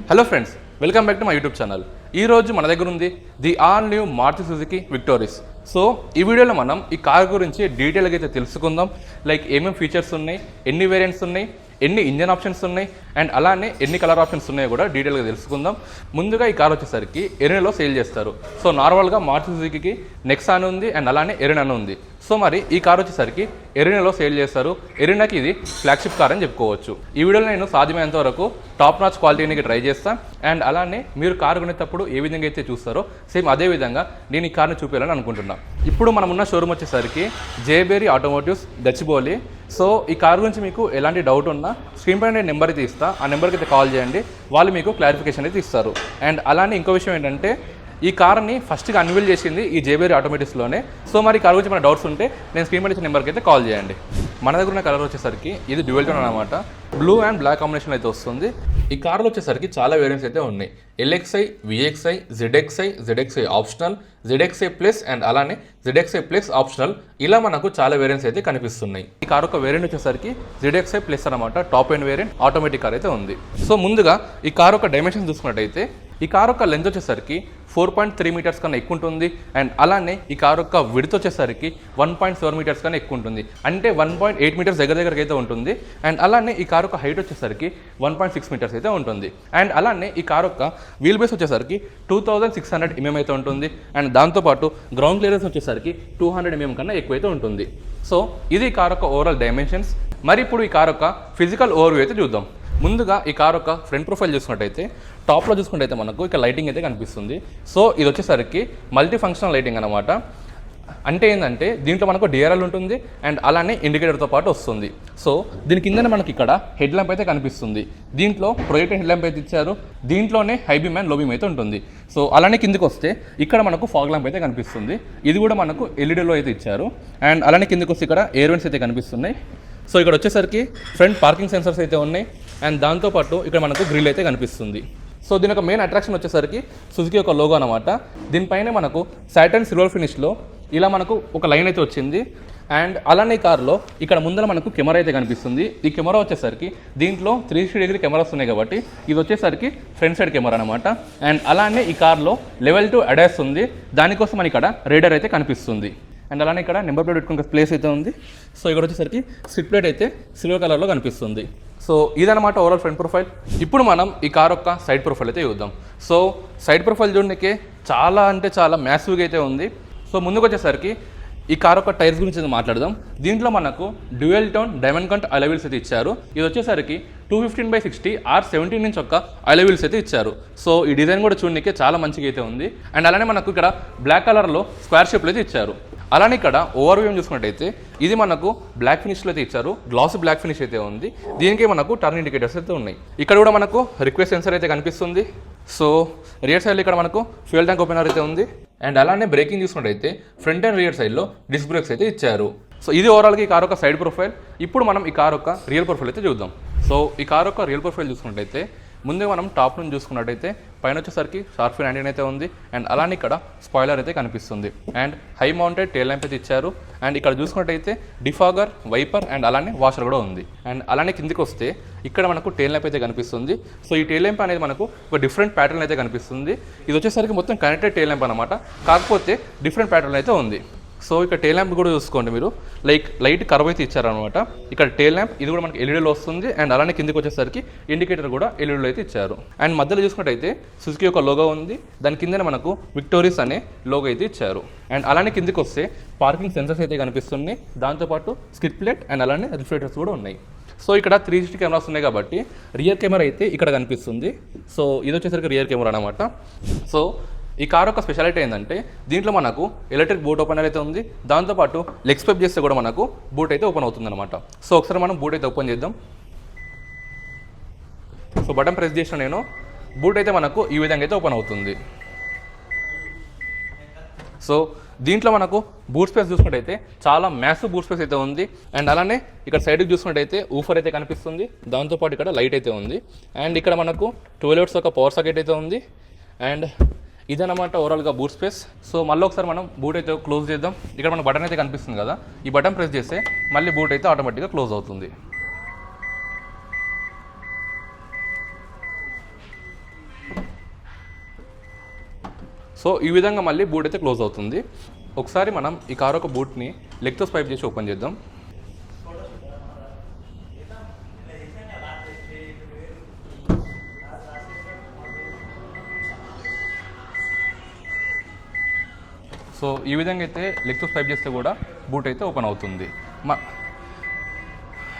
Hello friends, welcome back to my YouTube channel. ఈరోజు మన దగ్గర ఉంది the all new Maruti Suzuki Victoris. So ఈ వీడియోలో మనం ఈ కార్ గురించి డీటెయిల్గా అయితే తెలుసుకుందాం. లైక్ ఏమేమి ఫీచర్స్ ఉన్నాయి, ఎన్ని వేరియంట్స్ ఉన్నాయి, ఎన్ని ఇంజన్ ఆప్షన్స్ ఉన్నాయి అండ్ అలానే ఎన్ని కలర్ ఆప్షన్స్ ఉన్నాయో కూడా డీటెయిల్గా తెలుసుకుందాం. ముందుగా ఈ కార్ వచ్చేసరికి ఎరినాలో సేల్ చేస్తారు. సో నార్మల్గా మారుతి సుజుకి నెక్సాన్ ఉంది అండ్ అలానే ఎరినా ఉంది. సో మరి ఈ కార్ వచ్చేసరికి ఎరినాలో సేల్ చేస్తారు. ఎరినాకి ఇది ఫ్లాగ్షిప్ కార్ అని చెప్పుకోవచ్చు. ఈ వీడియోలో నేను సాధ్యమైనంత వరకు టాప్ నాచ్ క్వాలిటీని ట్రై చేస్తాను అండ్ అలానే మీరు కారు కొనేటప్పుడు ఏ విధంగా అయితే చూస్తారో సేమ్ అదే విధంగా నేను ఈ కార్ని చూపించాలని అనుకుంటున్నాను. ఇప్పుడు మనం ఉన్న షోరూమ్ వచ్చేసరికి జేబేరి ఆటోమోటివ్స్ గచ్చిబౌలి. సో ఈ కార్ గురించి మీకు ఎలాంటి డౌట్ ఉన్నా స్క్రీన్ పైన నేను నెంబర్ అయితే ఇస్తా, ఆ నెంబర్కి అయితే కాల్ చేయండి, వాళ్ళు మీకు క్లారిఫికేషన్ అయితే ఇస్తారు. అండ్ అలానే ఇంకో విషయం ఏంటంటే ఈ కార్ని ఫస్ట్గా అన్వీల్ చేసింది ఈ జేబేరి ఆటోమేటిక్స్లోనే. సో మరి కార్ గురించి మన డౌట్స్ ఉంటే నేను స్క్రీన్ పైన ఇచ్చిన నెంబర్కి అయితే కాల్ చేయండి. మన దగ్గర ఉన్న కలర్ వచ్చేసరికి ఇది డ్యూయల్ టోన్ అనమాట. బ్లూ అండ్ బ్లాక్ కాంబినేషన్ అయితే వస్తుంది. ఈ కార్లో వచ్చేసరికి చాలా వేరియంట్స్ అయితే ఉన్నాయి. LXi, VXi, ZXi, ZXi optional, ZXi plus and అలానే జెడ్ఎక్స్ఐ ప్లస్ ఆప్షనల్, ఇలా మనకు చాలా వేరియంట్స్ అయితే కనిపిస్తున్నాయి. ఈ కార్ ఒక వేరియంట్ వచ్చేసరికి జెడ్ఎక్స్ఐ ప్లస్ అనమాట, top end variant automatic car అయితే ఉంది. సో ముందుగా ఈ కార్ ఒక డైమెన్షన్ చూసుకున్నట్టయితే ఈ కార్ యొక్క లెంత్ వచ్చేసరికి 4.3 మీటర్స్ కన్నా ఎక్కువ ఉంటుంది అండ్ అలానే ఈ కార్ యొక్క విడ్త్ వచ్చేసరికి 1.7 మీటర్స్ కన్నా ఎక్కువ ఉంటుంది. అంటే 1.8 మీటర్స్ దగ్గరికి అయితే ఉంటుంది. అండ్ అలానే ఈ కార్ యొక్క హైట్ వచ్చేసరికి 1.6 మీటర్స్ అయితే ఉంటుంది. అండ్ అలానే ఈ కార్ యొక్క వీల్ బేస్ వచ్చేసరికి 2600 mm అయితే ఉంటుంది. అండ్ దాంతోపాటు గ్రౌండ్ క్లియరెన్స్ వచ్చేసరికి 200 mm కన్నా ఎక్కువైతే ఉంటుంది. సో ఇది ఈ కార్ యొక్క ఓవరాల్ డైమెన్షన్స్. మరి ఇప్పుడు ఈ కార్ యొక్క ఫిజికల్ ఓవర్వ్యూ అయితే చూద్దాం. ముందుగా ఈ కార్ యొక్క ఫ్రంట్ ప్రొఫైల్ చూసుకున్నట్టయితే టాప్లో చూసుకుంటే మనకు ఇక్కడ లైటింగ్ అయితే కనిపిస్తుంది. సో ఇది వచ్చేసరికి మల్టీ ఫంక్షనల్ లైటింగ్ అనమాట. అంటే ఏంటంటే దీంట్లో మనకు డిఆర్ఎల్ ఉంటుంది అండ్ అలానే ఇండికేటర్తో పాటు వస్తుంది. సో దీని కిందనే మనకి ఇక్కడ హెడ్ ల్యాంప్ అయితే కనిపిస్తుంది. దీంట్లో ప్రొజెక్టర్ హెడ్ ల్యాంప్ అయితే ఇచ్చారు. దీంట్లోనే హై బీమ్ అండ్ లో బీమ్ అయితే ఉంటుంది. సో అలానే కిందకి వస్తే ఇక్కడ మనకు ఫాగ్ ల్యాంప్ అయితే కనిపిస్తుంది. ఇది కూడా మనకు ఎల్ఈడీలో అయితే ఇచ్చారు. అండ్ అలానే కిందకి వస్తే ఇక్కడ ఎయిర్ వెంట్స్ అయితే కనిపిస్తున్నాయి. సో ఇక్కడ వచ్చేసరికి ఫ్రంట్ పార్కింగ్ సెన్సర్స్ అయితే ఉన్నాయి అండ్ దాంతోపాటు ఇక్కడ మనకు గ్రిల్ అయితే కనిపిస్తుంది. సో దీని యొక్క మెయిన్ అట్రాక్షన్ వచ్చేసరికి సుజుకి యొక్క లోగో అనమాట. దీనిపైన మనకు సాటర్న్ సిల్వర్ ఫినిష్లో ఇలా మనకు ఒక లైన్ అయితే వచ్చింది. అండ్ అలానే కార్లో ఇక్కడ ముందర మనకు కెమెరా అయితే కనిపిస్తుంది. ఈ కెమెరా వచ్చేసరికి దీంట్లో 360 డిగ్రీ కెమెరాస్ ఉన్నాయి కాబట్టి ఇది వచ్చేసరికి ఫ్రంట్ సైడ్ కెమెరా అనమాట. అండ్ అలానే ఈ కార్లో లెవెల్ 2 అడాస్ ఉంది. దానికోసం మనకి ఇక్కడ రేడర్ అయితే కనిపిస్తుంది. అండ్ అలానే ఇక్కడ నెంబర్ ప్లేట్ పెట్టుకునే ప్లేస్ అయితే ఉంది. సో ఇక్కడ వచ్చేసరికి స్ట్రిప్ ప్లేట్ అయితే సిల్వర్ కలర్లో కనిపిస్తుంది. సో ఇదనమాట ఓవరాల్ ఫ్రంట్ ప్రొఫైల్. ఇప్పుడు మనం ఈ కార్ యొక్క సైడ్ ప్రొఫైల్ అయితే చూద్దాం. సో సైడ్ ప్రొఫైల్ చూడడానికి చాలా అంటే చాలా మ్యాసివ్గా అయితే ఉంది. సో ముందుకు వచ్చేసరికి ఈ కార్ యొక్క టైర్స్ గురించి మాట్లాడదాం. దీంట్లో మనకు డ్యూయల్ టోన్ డైమండ్ కట్ అలై వీల్స్ అయితే ఇచ్చారు. ఇది వచ్చేసరికి 215/60 R17 ఇంచ్ యొక్క అలై వీల్స్ అయితే ఇచ్చారు. సో ఈ డిజైన్ కూడా చూడడానికి చాలా మంచిగా అయితే ఉంది. అండ్ అలానే మనకు ఇక్కడ బ్లాక్ కలర్లో స్క్వేర్ షేప్లో అయితే ఇచ్చారు. అలానే ఇక్కడ ఓవర్వ్యూ చూసుకున్నట్టయితే ఇది మనకు బ్లాక్ ఫినిష్లో అయితే ఇచ్చారు. గ్లాస్ బ్లాక్ ఫినిష్ అయితే ఉంది. దీనికి మనకు టర్న్ ఇండికేటర్స్ అయితే ఉన్నాయి. ఇక్కడ కూడా మనకు రిక్వెస్ట్ సెన్సర్ అయితే కనిపిస్తుంది. సో రియర్ సైడ్లో ఇక్కడ మనకు ఫ్యూయల్ ట్యాంక్ ఓపెనర్ అయితే ఉంది. అండ్ అలానే బ్రేకింగ్ చూసుకున్నట్టయితే ఫ్రంట్ అండ్ రియర్ సైడ్లో డిస్క్ బ్రేక్స్ అయితే ఇచ్చారు. సో ఇది ఓవరాల్గా ఈ కార్ యొక్క సైడ్ ప్రొఫైల్. ఇప్పుడు మనం ఈ కార్ యొక్క రియల్ ప్రొఫైల్ అయితే చూద్దాం. సో ఈ కార్ యొక్క రియల్ ప్రొఫైల్ చూసుకున్నట్టయితే ముందే మనం టాప్ నుంచి చూసుకున్నట్టయితే పైన వచ్చేసరికి షార్ప్ ఫిన్ యాంటీనా అయితే ఉంది. అండ్ అలానే ఇక్కడ స్పాయిలర్ అయితే కనిపిస్తుంది. And high mounted tail lamp అయితే ఇచ్చారు. అండ్ ఇక్కడ చూసుకున్నట్టయితే డిఫాగర్, వైపర్ అండ్ అలానే వాషర్ కూడా ఉంది. అండ్ అలానే కిందికి వస్తే ఇక్కడ మనకు టైల్ ల్యాంప్ అయితే కనిపిస్తుంది. సో ఈ టైల్ ల్యాంప్ అనేది మనకు ఒక డిఫరెంట్ ప్యాటర్న్ అయితే కనిపిస్తుంది. ఇది వచ్చేసరికి మొత్తం కనెక్టెడ్ టైల్ ల్యాంప్ అనమాట, కాకపోతే డిఫరెంట్ ప్యాటర్న్ అయితే ఉంది. సో ఇక్కడ టైల్ ల్యాంప్ కూడా చూసుకోండి మీరు, లైక్ లైట్ కర్వ్ అయితే ఇచ్చారనమాట. ఇక్కడ టైల్ ల్యాంప్ ఇది కూడా మనకి ఎల్ఈడీలో వస్తుంది. అండ్ అలానే కిందకి వచ్చేసరికి ఇండికేటర్ కూడా ఎల్ఈడీలో అయితే ఇచ్చారు. అండ్ మధ్యలో చూసుకున్నట్టయితే సుజుకి యొక్క లోగో ఉంది. దాని కిందనే మనకు విక్టోరియస్ అనే లోగో అయితే ఇచ్చారు. అండ్ అలానే కిందకి వస్తే పార్కింగ్ సెన్సర్స్ అయితే కనిపిస్తున్నాయి. దాంతోపాటు స్కిడ్ ప్లేట్ అండ్ అలానే రిఫ్లెక్టర్స్ కూడా ఉన్నాయి. సో ఇక్కడ 360 కెమెరాస్ ఉన్నాయి కాబట్టి రియర్ కెమెరా అయితే ఇక్కడ కనిపిస్తుంది. సో ఇది వచ్చేసరికి రియర్ కెమెరా అనమాట. సో ఈ కార్ యొక్క స్పెషాలిటీ ఏంటంటే దీంట్లో మనకు ఎలక్ట్రిక్ బూట్ ఓపెనర్ అయితే ఉంది. దాంతోపాటు లెగ్ స్వైప్ చేస్తే కూడా మనకు బూట్ అయితే ఓపెన్ అవుతుంది అనమాట. సో ఒకసారి మనం బూట్ అయితే ఓపెన్ చేద్దాం. సో బటన్ ప్రెస్ చేసిన నేను బూట్ అయితే మనకు ఈ విధంగా అయితే ఓపెన్ అవుతుంది. సో దీంట్లో మనకు బూట్ స్పేస్ చూసుకున్నట్టయితే చాలా మ్యాసివ్ బూట్ స్పేస్ అయితే ఉంది. అండ్ అలానే ఇక్కడ సైడ్కి చూసుకున్నట్టయితే ఊఫర్ అయితే కనిపిస్తుంది. దాంతోపాటు ఇక్కడ లైట్ అయితే ఉంది. అండ్ ఇక్కడ మనకు 12 volts ఒక పవర్ సాకెట్ అయితే ఉంది. అండ్ ఇదన్నమాట ఓవరాల్గా బూట్ స్పేస్. సో మళ్ళీ ఒకసారి మనం బూట్ అయితే క్లోజ్ చేద్దాం. ఇక్కడ మన బటన్ అయితే కనిపిస్తుంది కదా, ఈ బటన్ ప్రెస్ చేస్తే మళ్ళీ బూట్ అయితే ఆటోమేటిక్గా క్లోజ్ అవుతుంది. సో ఈ విధంగా మళ్ళీ బూట్ అయితే క్లోజ్ అవుతుంది. ఒకసారి మనం ఈ కార్ ఒక బూట్ని లెగ్తో స్వైప్ చేసి ఓపెన్ చేద్దాం. సో ఈ విధంగా అయితే లెగ్తో స్వైప్ చేస్తే కూడా బూట్ అయితే ఓపెన్ అవుతుంది.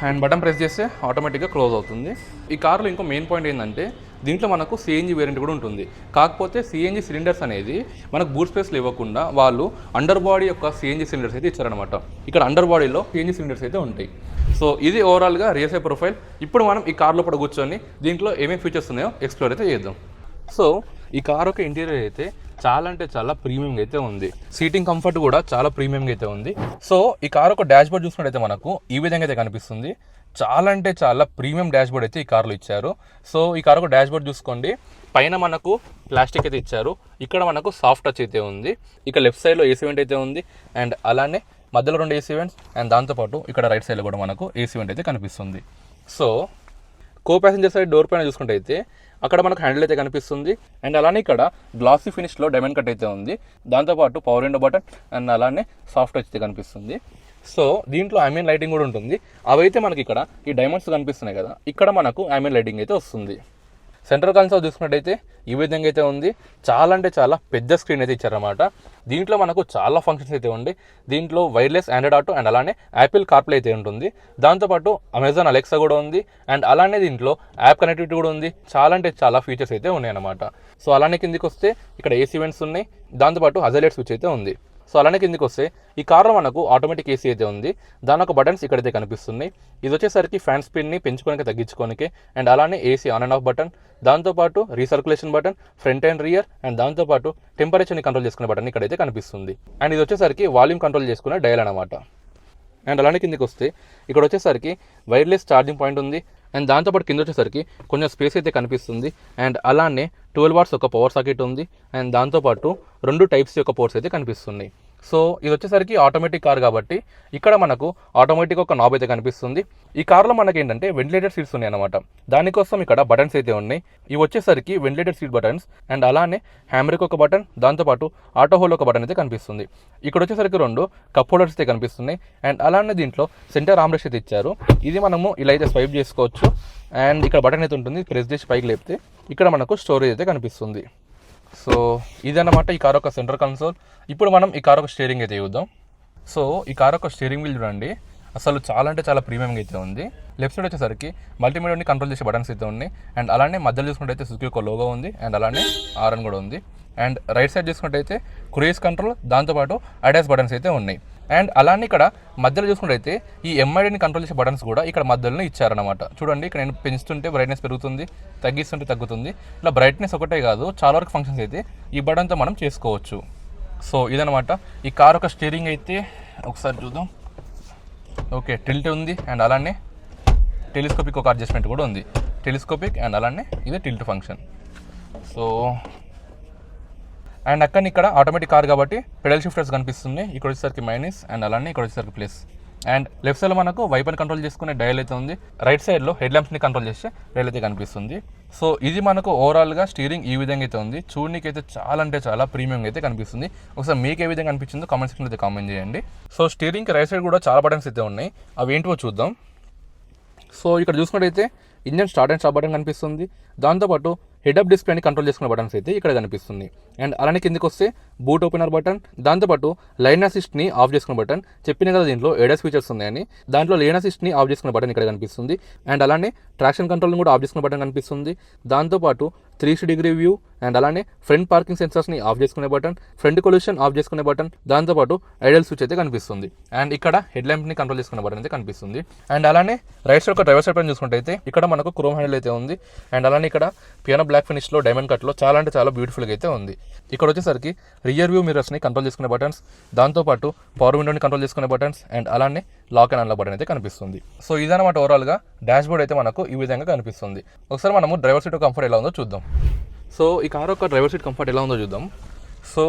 అండ్ బటన్ ప్రెస్ చేస్తే ఆటోమేటిక్గా క్లోజ్ అవుతుంది. ఈ కార్లో ఇంకో మెయిన్ పాయింట్ ఏంటంటే దీంట్లో మనకు సిఎన్జి వేరియంట్ కూడా ఉంటుంది. కాకపోతే సిఎన్జి సిలిండర్స్ అనేది మనకు బూట్ స్పేస్లో ఇవ్వకుండా వాళ్ళు అండర్ బాడీ యొక్క సిఎన్జి సిలిండర్స్ అయితే ఇచ్చారనమాట. ఇక్కడ అండర్ బాడీలో సిఎన్జి సిలిండర్స్ అయితే ఉంటాయి. సో ఇది ఓవరాల్గా రియర్ సైడ్ ప్రొఫైల్. ఇప్పుడు మనం ఈ కార్లో కూడా కూర్చొని దీంట్లో ఏమేమి ఫీచర్స్ ఉన్నాయో ఎక్స్ప్లోర్ అయితే చేద్దాం. సో ఈ కార్ యొక్క ఇంటీరియర్ అయితే చాలా అంటే చాలా ప్రీమియంగా అయితే ఉంది. సీటింగ్ కంఫర్ట్ కూడా చాలా ప్రీమియంగా అయితే ఉంది. సో ఈ కార్ ఒక డాష్ బోర్డ్ చూసుకున్నట్టయితే మనకు ఈ విధంగా అయితే కనిపిస్తుంది. చాలా అంటే చాలా ప్రీమియం డాష్ బోర్డ్ అయితే ఈ కార్లో ఇచ్చారు. సో ఈ కార్ ఒక డాష్ బోర్డ్ చూసుకోండి, పైన మనకు ప్లాస్టిక్ అయితే ఇచ్చారు, ఇక్కడ మనకు సాఫ్ట్ టచ్ అయితే ఉంది, ఇక లెఫ్ట్ సైడ్లో ఏసీ వెంట్ అయితే ఉంది, అండ్ అలానే మధ్యలో 2 ఏసీ వెంట్స్, అండ్ దాంతోపాటు ఇక్కడ రైట్ సైడ్లో కూడా మనకు ఏసీ వెంట్ అయితే కనిపిస్తుంది. So co passenger side door పైన చూసుకుంటే అయితే అక్కడ మనకు హ్యాండిల్ అయితే కనిపిస్తుంది, అండ్ అలానే ఇక్కడ గ్లాసీ ఫినిష్లో డైమండ్ కట్ అయితే ఉంది, దాంతోపాటు పవర్ విండో బటన్ అండ్ అలానే సాఫ్ట్ టచ్ అయితే కనిపిస్తుంది. సో దీంట్లో ambient లైటింగ్ కూడా ఉంటుంది. అవైతే మనకి ఇక్కడ ఈ డైమండ్స్ కనిపిస్తున్నాయి కదా, ఇక్కడ మనకు ambient లైటింగ్ అయితే వస్తుంది. సెంట్రల్ కన్సోల్ చూసుకున్నట్టయితే ఈ విధంగా అయితే ఉంది. చాలా అంటే చాలా పెద్ద స్క్రీన్ అయితే ఇచ్చారన్నమాట. దీంట్లో మనకు చాలా ఫంక్షన్స్ అయితే ఉంది. దీంట్లో వైర్లెస్ ఆండ్రాయిడ్ ఆటో అండ్ అలానే యాపిల్ కార్ప్లే అయితే ఉంటుంది. దాంతోపాటు అమెజాన్ అలెక్సా కూడా ఉంది, అండ్ అలానే దీంట్లో యాప్ కనెక్టివిటీ కూడా ఉంది. చాలా అంటే చాలా ఫీచర్స్ అయితే ఉన్నాయన్నమాట. సో అలానే కిందికి వస్తే ఇక్కడ ఏసీ వెంట్స్ ఉన్నాయి, దాంతోపాటు హజార్ స్విచ్ అయితే ఉంది. సో అలానే కిందికి వస్తే ఈ కార్లో మనకు ఆటోమేటిక్ ఏసీ అయితే ఉంది. దాని ఒక బటన్స్ ఇక్కడైతే కనిపిస్తున్నాయి. ఇది వచ్చేసరికి ఫ్యాన్ స్పీడ్ని పెంచుకోనికి తగ్గించుకోనికి, అండ్ అలానే AC on and off button, దాంతోపాటు recirculation button, front and rear, and దాంతోపాటు టెంపరేచర్ని కంట్రోల్ చేసుకునే బటన్ ఇక్కడైతే కనిపిస్తుంది. అండ్ ఇది వచ్చేసరికి వాల్యూమ్ కంట్రోల్ చేసుకునే డయల్ అనమాట. అండ్ అలానే కిందికి వస్తే ఇక్కడ వచ్చేసరికి వైర్లెస్ ఛార్జింగ్ పాయింట్ ఉంది, అండ్ దాంతోపాటు కింద వచ్చేసరికి కొంచెం స్పేస్ అయితే కనిపిస్తుంది, అండ్ అలానే 12 వాట్స్ ఒక పవర్ సాకెట్ ఉంది, అండ్ దాంతోపాటు 2 టైప్స్ యొక్క పోర్ట్స్ అయితే కనిపిస్తున్నాయి. సో ఇది వచ్చేసరికి ఆటోమేటిక్ కార్ కాబట్టి ఇక్కడ మనకు ఆటోమేటిక్ ఒక నాబ్ అయితే కనిపిస్తుంది. ఈ కార్లో మనకి ఏంటంటే వెంటిలేటెడ్ సీట్స్ ఉన్నాయి అనమాట. దానికోసం ఇక్కడ బటన్స్ అయితే ఉన్నాయి. ఇవి వచ్చేసరికి వెంటిలేటెడ్ సీట్ బటన్స్, అండ్ అలానే హ్యామరిక్ ఒక బటన్, దాంతోపాటు ఆటో హోల్ ఒక బటన్ అయితే కనిపిస్తుంది. ఇక్కడ వచ్చేసరికి 2 కప్ హోల్డర్స్ అయితే కనిపిస్తున్నాయి, అండ్ అలానే దీంట్లో సెంటర్ ఆర్మ్రెస్ట్ అయితే ఇచ్చారు. ఇది మనము ఇలా అయితే స్వైప్ చేసుకోవచ్చు, అండ్ ఇక్కడ బటన్ అయితే ఉంటుంది. ప్రెస్ చేసి పైకి లేపితే ఇక్కడ మనకు స్టోరేజ్ అయితే కనిపిస్తుంది. సో ఇదన్నమాట ఈ కార్ యొక్క సెంటర్ కన్సోల్. ఇప్పుడు మనం ఈ కార్ యొక్క స్టీరింగ్ అయితే చూద్దాం. సో ఈ కార్ యొక్క స్టీరింగ్ వీల్ చూడండి, అసలు చాలా అంటే చాలా ప్రీమియంగా అయితే ఉంది. లెఫ్ట్ సైడ్ వచ్చేసరికి మల్టీమీడియాని కంట్రోల్ చేసే బటన్స్ అయితే ఉన్నాయి, అండ్ అలానే మధ్యలో చూసుకుంటే సుజుకి ఒక లోగో ఉంది, అండ్ అలానే ఆర్ఎన్ కూడా ఉంది. అండ్ రైట్ సైడ్ చూసుకుంటే క్రూయిజ్ కంట్రోల్, దాంతోపాటు అడాస్ బటన్స్ అయితే ఉన్నాయి. అండ్ అలానే ఇక్కడ మధ్యలో చూసుకుంటే ఈ ఎంఐడిని కంట్రోల్ చేసే బటన్స్ కూడా ఇక్కడ మధ్యలో ఇచ్చారనమాట. చూడండి, ఇక్కడ నేను పెంచుతుంటే బ్రైట్నెస్ పెరుగుతుంది, తగ్గిస్తుంటే తగ్గుతుంది. ఇలా బ్రైట్నెస్ ఒకటే కాదు, చాలా వరకు ఫంక్షన్స్ అయితే ఈ బటన్తో మనం చేసుకోవచ్చు. సో ఇదనమాట ఈ కార్ యొక్క స్టీరింగ్ అయితే. ఒకసారి చూద్దాం. ఓకే, టిల్ట్ ఉంది, అండ్ అలానే టెలిస్కోపిక్ ఒక అడ్జస్ట్మెంట్ కూడా ఉంది. టెలిస్కోపిక్ అండ్ అలానే ఇది టిల్ట్ ఫంక్షన్. సో అండ్ అక్కడ ఇక్కడ ఆటోమేటిక్ కార్ కాబట్టి పెడల్ షిఫ్టర్స్ కనిపిస్తున్నాయి. ఇక్కడ వచ్చేసరికి మైనస్, అండ్ అలానే ఇక్కడ వచ్చేసరికి ప్లస్. అండ్ లెఫ్ట్ సైడ్లో మనకు వైపర్ని కంట్రోల్ చేసుకునే డయల్ అయితే ఉంది. రైట్ సైడ్లో హెడ్ ల్యాంప్స్ని కంట్రోల్ చేసే డయల్ అయితే కనిపిస్తుంది. సో ఇది మనకు ఓవరాల్గా స్టీరింగ్ ఈ విధంగా అయితే ఉంది. చూడడానికి అయితే చాలా అంటే చాలా ప్రీమియంగా అయితే కనిపిస్తుంది. ఒకసారి మీకు ఏ విధంగా అనిపించిందో కామెంట్ సెక్షన్లో అయితే కామెంట్ చేయండి. సో స్టీరింగ్కి రైట్ సైడ్ కూడా చాలా బటన్స్ అయితే ఉన్నాయి, అవి ఏంటివో చూద్దాం. సో ఇక్కడ చూసుకున్నట్టయితే engine start and stop button కనిపిస్తుంది, దాంతోపాటు హెడ్ అప్ డిస్ప్లేని కంట్రోల్ చేసుకునే బటన్స్ అయితే ఇక్కడ కనిపిస్తుంది. అండ్ అలానే కిందకి వస్తే బూట్ ఓపెనర్ బటన్, దాంతోపాటు లైన్ అసిస్ట్ని ఆఫ్ చేసుకునే బటన్. చెప్పిన కదా దీంట్లో ఏడాస్ ఫీచర్స్ ఉన్నాయని, దాంట్లో లైన్ అసిస్ట్ని ఆఫ్ చేసుకునే బటన్ ఇక్కడ కనిపిస్తుంది. అండ్ అలానే ట్రాక్షన్ కంట్రోల్ని కూడా ఆఫ్ చేసుకునే బటన్ కనిపిస్తుంది. దాంతోపాటు 360 డిగ్రీ వ్యూ, అండ్ అలానే ఫ్రంట్ పార్కింగ్ సెన్సర్స్ని ఆఫ్ చేసుకునే బటన్, ఫ్రంట్ కొల్యూషన్ ఆఫ్ చేసుకునే బటన్, దాంతోపాటు ఐడల్ స్విచ్ అయితే కనిపిస్తుంది. అండ్ ఇక్కడ హెడ్ ల్యాంప్ని కంట్రోల్ చేసుకునే బటన్ అయితే కనిపిస్తుంది. అండ్ అలానే రైట్ సైడ్ ఒక డ్రైవర్ సైడ్ పైన చూసుకుంటే అయితే ఇక్కడ మనకు క్రోమ్ హ్యాండిల్ అయితే ఉంది. అండ్ అలానే ఇక్కడ పియానో బ్లాక్ ఫినిష్లో డైమండ్ కట్లో చాలా అంటే చాలా బ్యూటిఫుల్గా అయితే ఉంది. ఇక్కడ వచ్చేసరికి రియర్ వ్యూ మిర్రర్స్ని కంట్రోల్ చేసుకునే బటన్స్, దాంతోపాటు పవర్ విండోని కంట్రోల్ చేసుకునే బటన్స్, అండ్ అలానే లాక్ అండ్ అన్లాక్ బటన్ అయితే కనిపిస్తుంది. సో ఇదన్నమాట ఓవరాల్గా డాష్ బోర్డ్ అయితే మనకు ఈ విధంగా కనిపిస్తుంది. ఒకసారి మనము డ్రైవర్ సీట్ కంఫర్ట్ ఎలా ఉందో చూద్దాం. సో ఈ కార్ యొక్క డ్రైవర్ సీట్ కంఫర్ట్ ఎలా ఉందో చూద్దాం. సో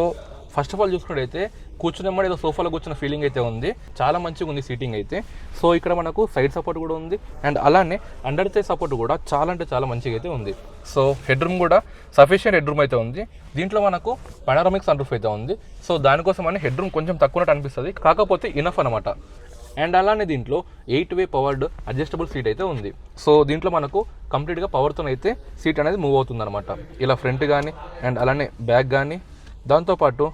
ఫస్ట్ ఆఫ్ ఆల్ చూసుకున్నట్టయితే కూర్చున్నప్పుడు ఏదో సోఫాలో కూర్చున్న ఫీలింగ్ అయితే ఉంది, చాలా మంచిగా ఉంది సీటింగ్ అయితే. సో ఇక్కడ మనకు సైడ్ సపోర్ట్ కూడా ఉంది అండ్ అలానే అండర్ థై సపోర్ట్ కూడా చాలా అంటే చాలా మంచిగా అయితే ఉంది. సో హెడ్ రూమ్ కూడా సఫిషియెంట్ హెడ్ రూమ్ అయితే ఉంది. దీంట్లో మనకు పానోరామిక్ సన్ రూఫ్ అయితే ఉంది. సో దానికోసం అని హెడ్ రూమ్ కొంచెం తక్కువ అనిపిస్తుంది, కాకపోతే ఇనఫ్ అనమాట. అండ్ అలానే దీంట్లో 8-వే పవర్డ్ అడ్జస్టబుల్ సీట్ అయితే ఉంది. సో దీంట్లో మనకు కంప్లీట్గా పవర్తో అయితే సీట్ అనేది మూవ్ అవుతుంది అనమాట. ఇలా ఫ్రంట్ కానీ అండ్ అలానే బ్యాక్ కానీ, దాంతోపాటు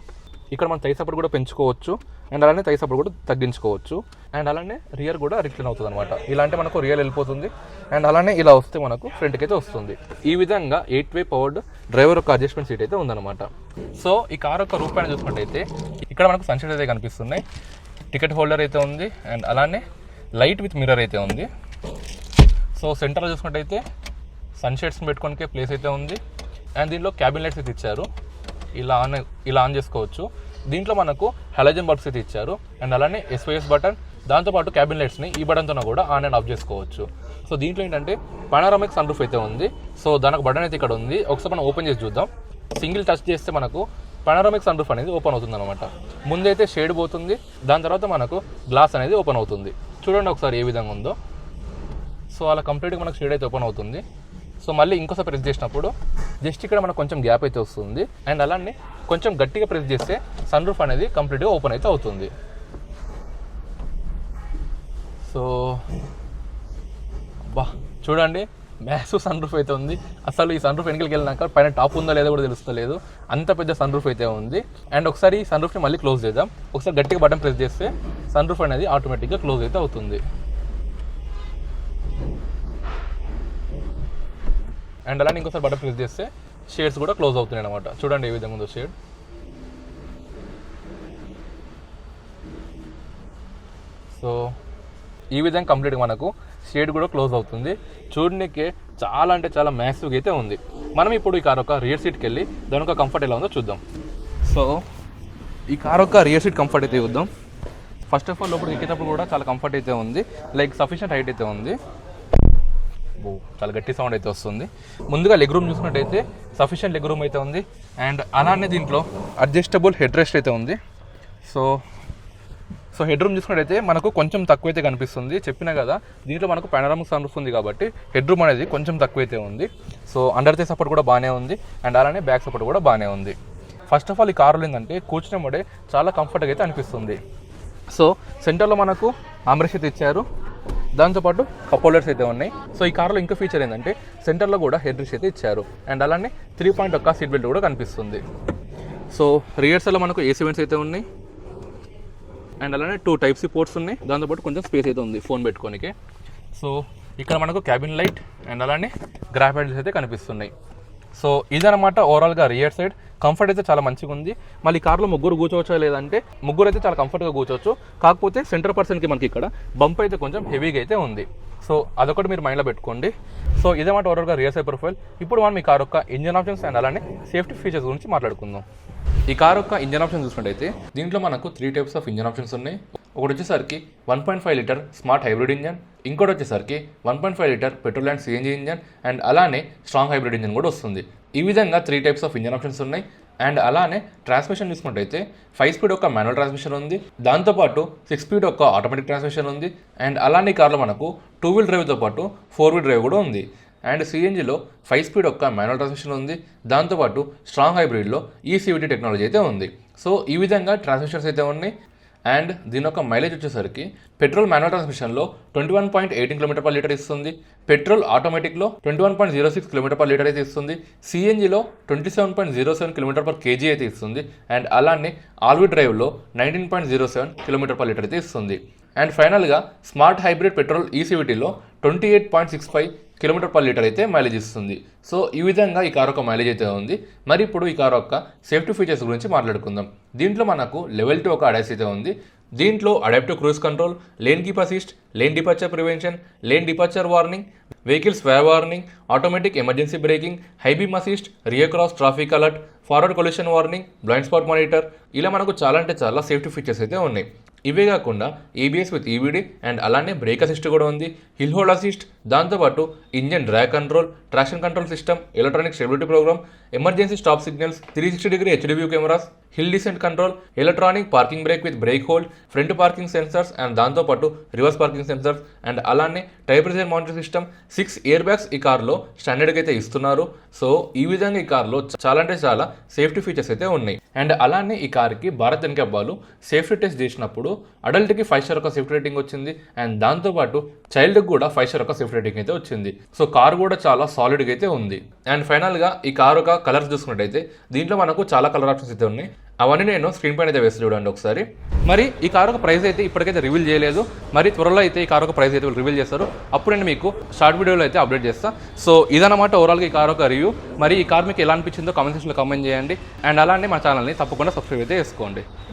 ఇక్కడ మనం థై సపోర్ట్ కూడా పెంచుకోవచ్చు అండ్ అలానే థై సపోర్ట్ కూడా తగ్గించుకోవచ్చు. అండ్ అలానే రియర్ కూడా రిక్లైన్ అవుతుంది అనమాట. ఇలా అంటే మనకు రియర్ వెళ్ళిపోతుంది అండ్ అలానే ఇలా వస్తే మనకు ఫ్రంట్కి అయితే వస్తుంది. ఈ విధంగా 8-వే పవర్డ్ డ్రైవర్ యొక్క అడ్జస్ట్మెంట్ సీట్ అయితే ఉందన్నమాట. సో ఈ కార్ యొక్క రూప్ పైన చూసుకుంటే ఇక్కడ మనకు సన్షెడ్ అయితే కనిపిస్తున్నాయి, టికెట్ హోల్డర్ అయితే ఉంది అండ్ అలానే లైట్ విత్ మిర్రర్ అయితే ఉంది. సో సెంటర్లో చూసుకుంటే సన్షెడ్స్ని పెట్టుకోనికే ప్లేస్ అయితే ఉంది అండ్ దీంట్లో క్యాబిన్ లైట్స్ అయితే ఇచ్చారు, ఇలా ఆన్ చేసుకోవచ్చు. దీంట్లో మనకు హలోజన్ బల్బ్స్ అయితే ఇచ్చారు అండ్ అలానే SOS బటన్, దాంతోపాటు క్యాబిన్ లైట్స్ని ఈ బటన్తో కూడా ఆన్ అండ్ ఆఫ్ చేసుకోవచ్చు. సో దీంట్లో ఏంటంటే పానోరామిక్ సన్ రూఫ్ అయితే ఉంది. సో దానికి బటన్ అయితే ఇక్కడ ఉంది, ఒకసారి మనం ఓపెన్ చేసి చూద్దాం. సింగిల్ టచ్ చేస్తే మనకు పానోరామిక్ సన్ రూఫ్ అనేది ఓపెన్ అవుతుంది అనమాట. ముందైతే షేడ్ పోతుంది, దాని తర్వాత మనకు గ్లాస్ అనేది ఓపెన్ అవుతుంది. చూడండి ఒకసారి ఏ విధంగా ఉందో. సో అలా కంప్లీట్గా మనకు షేడ్ అయితే ఓపెన్ అవుతుంది. సో మళ్ళీ ఇంకోసారి ప్రెస్ చేసినప్పుడు జస్ట్ ఇక్కడ మనకు కొంచెం గ్యాప్ అయితే వస్తుంది అండ్ అలానే కొంచెం గట్టిగా ప్రెస్ చేస్తే సన్ రూఫ్ అనేది కంప్లీట్గా ఓపెన్ అయితే అవుతుంది. సో బా చూడండి, మ్యాసివ్ సన్ రూఫ్ అయితే ఉంది. అసలు ఈ సన్ రూఫ్ వెనకలికి వెళ్ళినాక పైన టాప్ ఉందో లేదో కూడా తెలుస్తలేదు, అంత పెద్ద సన్ రూఫ్ అయితే ఉంది. అండ్ ఒకసారి ఈ సన్ రూఫ్ని మళ్ళీ క్లోజ్ చేద్దాం. ఒకసారి గట్టిగా బటన్ ప్రెస్ చేస్తే సన్ రూఫ్ అనేది ఆటోమేటిక్గా క్లోజ్ అయితే అవుతుంది. అండ్ అలానే ఇంకోసారి బటన్ ప్రెస్ చేస్తే షేడ్స్ కూడా క్లోజ్ అవుతున్నాయి అనమాట. చూడండి ఏ విధంగా ఉందో షేడ్. సో ఈ విధంగా కంప్లీట్గా మనకు షేడ్ కూడా క్లోజ్ అవుతుంది. చూడడానికి చాలా అంటే చాలా మ్యాసివ్గా అయితే ఉంది. మనం ఇప్పుడు ఈ కార్ యొక్క రియర్ సీట్కి వెళ్ళి దాని యొక్క కంఫర్ట్ ఎలా ఉందో చూద్దాం. సో ఈ కార్ యొక్క రియర్ సీట్ కంఫర్ట్ అయితే చూద్దాం. ఫస్ట్ ఆఫ్ ఆల్ లోపల ఎక్కేటప్పుడు కూడా చాలా కంఫర్ట్ అయితే ఉంది, లైక్ సఫిషియంట్ హైట్ అయితే ఉంది. చాలా గట్టి సౌండ్ అయితే వస్తుంది. ముందుగా లెగ్ రూమ్ చూసుకున్నట్టయితే సఫిషియంట్ లెగ్ రూమ్ అయితే ఉంది అండ్ అలానే దీంట్లో అడ్జస్టబుల్ హెడ్ రెస్ట్ అయితే ఉంది. సో హెడ్ రూమ్ చూసుకున్నట్టయితే మనకు కొంచెం తక్కువైతే కనిపిస్తుంది, చెప్పినా కదా దీంట్లో మనకు పానోరామిక్ సన్ రూఫ్ ఉంది కాబట్టి హెడ్ రూమ్ అనేది కొంచెం తక్కువైతే ఉంది. సో అండర్ థై సపోర్ట్ కూడా బాగానే ఉంది అండ్ అలానే బ్యాక్ సపోర్ట్ కూడా బాగానే ఉంది. ఫస్ట్ ఆఫ్ ఆల్ ఈ కారులో ఏంటంటే కూర్చున్నప్పుడే చాలా కంఫర్ట్గా అయితే అనిపిస్తుంది. సో సెంటర్లో మనకు ఆమ్రెస్ట్ అయితే ఇచ్చారు, దాంతోపాటు కప్ హోల్డర్స్ అయితే ఉన్నాయి. సో ఈ కార్లో ఇంకో ఫీచర్ ఏంటంటే సెంటర్లో కూడా హెడ్ రెస్ట్ అయితే ఇచ్చారు అండ్ అలానే 3.1 సీట్ బెల్ట్ కూడా కనిపిస్తుంది. సో రియర్ సైడ్లో మనకు AC వెంట్స్ అయితే ఉన్నాయి అండ్ అలానే 2 Type-C పోర్ట్స్ ఉన్నాయి, దాంతోపాటు కొంచెం స్పేస్ అయితే ఉంది ఫోన్ పెట్టుకోనికి. సో ఇక్కడ మనకు క్యాబిన్ లైట్ అండ్ అలానే గ్రాఫ్ హ్యాండిల్స్ అయితే కనిపిస్తున్నాయి. సో ఇదనమాట ఓవరాల్గా రియర్ సైడ్. కంఫర్ట్ అయితే చాలా మంచిగా ఉంది. మళ్ళీ కార్లో ముగ్గురు కూర్చోవచ్చా లేదంటే ముగ్గురు అయితే చాలా కంఫర్ట్గా కూర్చోవచ్చు, కాకపోతే సెంటర్ పర్సన్కి మనకి ఇక్కడ బంప్ అయితే కొంచెం హెవీగా అయితే ఉంది. సో అదొకటి మీరు మైండ్లో పెట్టుకోండి. సో ఇదేమాట ఓవరాల్గా రియర్ సైడ్ ప్రొఫైల్. ఇప్పుడు మనం ఈ కార్ యొక్క ఇంజన్ ఆప్షన్స్ అండ్ అలానే సేఫ్టీ ఫీచర్స్ గురించి మాట్లాడుకుందాం. ఈ కార్ యొక్క ఇంజన్ ఆప్షన్ చూసుకుంటే దీంట్లో మనకు 3 టైప్స్ ఆఫ్ ఇంజన్ ఆప్షన్స్ ఉన్నాయి. ఒకటి వచ్చేసరికి 1.5 లీటర్ స్మార్ట్ హైబ్రిడ్ ఇంజన్, ఇంకోటి వచ్చేసరికి 1.5 litre petrol and CNG engine and అలానే స్ట్రాంగ్ హైబ్రిడ్ ఇంజన్ కూడా వస్తుంది. ఈ విధంగా 3 టైప్స్ ఆఫ్ ఇంజన్ ఆప్షన్స్ ఉన్నాయి. అండ్ అలానే ట్రాన్స్మిషన్ చూసుకుంటే 5 స్పీడ్ ఒక మాన్యువల్ ట్రాన్స్మిషన్ ఉంది, దాంతోపాటు 6 స్పీడ్ ఒక ఆటోమేటిక్ ట్రాన్స్మిషన్ ఉంది. అండ్ అలానే కార్లో మనకు 2 వీల్ డ్రైవ్తో పాటు 4 వీల్ డ్రైవ్ కూడా ఉంది. అండ్ CNGలో 5 స్పీడ్ ఒక మాన్యువల్ ట్రాన్స్మిషన్ ఉంది, దాంతోపాటు స్ట్రాంగ్ హైబ్రిడ్లో ECVT టెక్నాలజీ అయితే ఉంది. సో ఈ విధంగా ట్రాన్స్మిషన్స్ అయితే ఉన్నాయి. అండ్ దీని యొక్క మైలేజ్ వచ్చేసరికి పెట్రోల్ మాన్యువల్ ట్రాన్స్మిషన్లో 21.18 km/లీటర్ ఇస్తుంది, పెట్రోల్ ఆటోమేటిక్లో 21.06 km/లీటర్ అయితే ఇస్తుంది, CNGలో 27.07 km/kg అయితే ఇస్తుంది. అండ్ అలానే ఆల్ వీల్ డ్రైవ్లో 19.07 km/లీటర్ అయితే ఇస్తుంది. అండ్ ఫైనల్గా స్మార్ట్ హైబ్రిడ్ పెట్రోల్ ECVTలో 28.65 km/లీటర్ అయితే మైలేజ్ ఇస్తుంది. సో ఈ విధంగా ఈ కార్ యొక్క మైలేజ్ అయితే ఉంది. మరి ఇప్పుడు ఈ కార్ యొక్క సేఫ్టీ ఫీచర్స్ గురించి మాట్లాడుకుందాం. దీంట్లో మనకు లెవెల్ 2 ఒక ADAS అయితే ఉంది. దీంట్లో adaptive cruise control, lane keep assist, lane departure prevention, lane departure warning, vehicle sway warning, automatic emergency braking, high beam assist, rear cross traffic alert, forward collision warning, blind spot monitor, ఇలా మనకు చాలా అంటే చాలా safety features అయితే ఉన్నాయి. ఇవే కాకుండా ABS with EVD and అలానే బ్రేక్ అసిస్ట్ కూడా ఉంది, హిల్ హోల్డ్ అసిస్ట్, దాంతోపాటు engine drag control, traction control system, electronic stability program, emergency stop signals, 360 HD view cameras, hill descent control, electronic parking brake with brake hold, front parking sensors and దాంతోపాటు reverse parking sensors and అలానే tyre pressure monitor system, 6 air bags ఈ కార్లో స్టాండర్డ్గా అయితే ఇస్తున్నారు. So ఈ విధంగా ఈ కార్లో చాలా అంటే చాలా సేఫ్టీ ఫీచర్స్ అయితే ఉన్నాయి. అండ్ అలానే ఈ కార్కి భారత్ ఎన్క్యాప్ వాళ్ళు సేఫ్టీ టెస్ట్ చేసినప్పుడు అడల్ట్కి 5 స్టార్ ఒక సేఫ్టీ రేటింగ్ వచ్చింది అండ్ దాంతోపాటు చైల్డ్కి కూడా 5 స్టార్ ఒక సేఫ్టీ రేటింగ్ అయితే వచ్చింది. సో కార్ కూడా చాలా సాలిడ్గా అయితే ఉంది. అండ్ ఫైనల్గా ఈ కార్ ఒక కలర్స్ చూసుకున్నట్టయితే దీంట్లో మనకు చాలా కలర్ ఆప్షన్స్ అయితే ఉన్నాయి. అవన్నీ నేను స్క్రీన్ పైన అయితే వేసి చూడండి ఒకసారి. మరి ఈ కార్ ఒక ప్రైస్ అయితే ఇప్పటికైతే రివీల్ చేయలేదు, మరి త్వరలో అయితే ఈ కార్ ఒక ప్రైస్ అయితే రివీల్ చేస్తారు. అప్పుడు నేను మీకు షార్ట్ వీడియోలో అయితే అప్డేట్ చేస్తాను. సో ఇదన్నమాట ఓవరాల్గా ఈ కార్ ఒక రివ్యూ. మరి ఈ కార్ మీకు ఎలా అనిపించిందో కామెంట్ సెక్షన్లో కామెంట్ చేయండి అండ్ అలానే మా ఛానల్ని తప్పకుండా సబ్స్క్రైబ్ అయితే చేసుకోండి.